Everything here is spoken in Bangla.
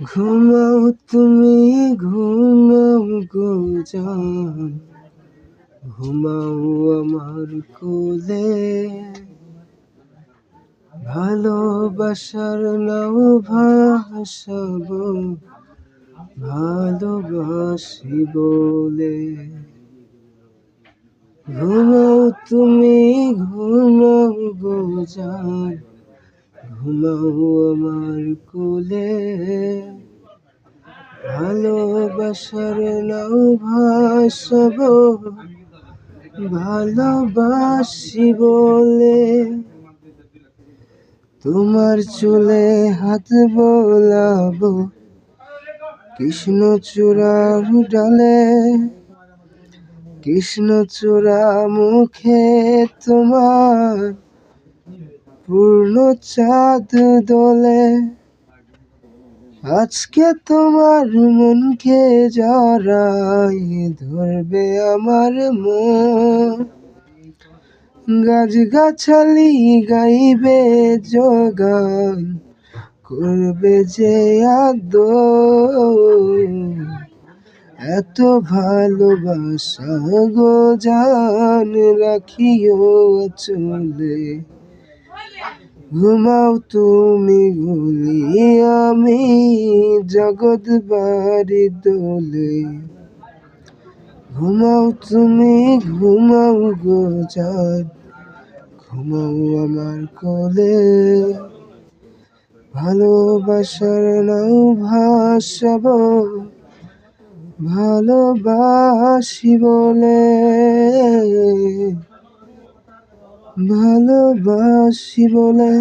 ঘুমাও তুমি ঘুমাও গো জান, ঘুমাও আমার কোলে। ভালোবাসার নাও ভাসাবো ভালোবাসি বলে। ঘুমাও তুমি ঘুমাও গো জান, ঘুমাও আমার কোলে। ভালোবাসার নাও ভাসাবো ভালোবাসি বলে। তোমার চুলে হাত বোলাবো কৃষ্ণচূড়ার ডালে। কৃষ্ণচূড়া মুখে তোমার পূর্ণ চাঁদ দোলে। আজকে তোমার মনকে জড়াই ধরবে আমার মন। গাছগাছালি গাইবে জগান, করবে যে আদর। এত ভালোবাসা গো জান রাখিও চলে। ঘুমাও তুমি গুলি আমি জগৎ বাড়ি দোলে। ঘুমাও তুমি ঘুমাও গো জান, ঘুমাও আমার কোলে। ভালোবাসার নাও ভাসাবো ভালোবাসি বলে। ভালোবাসি বলে।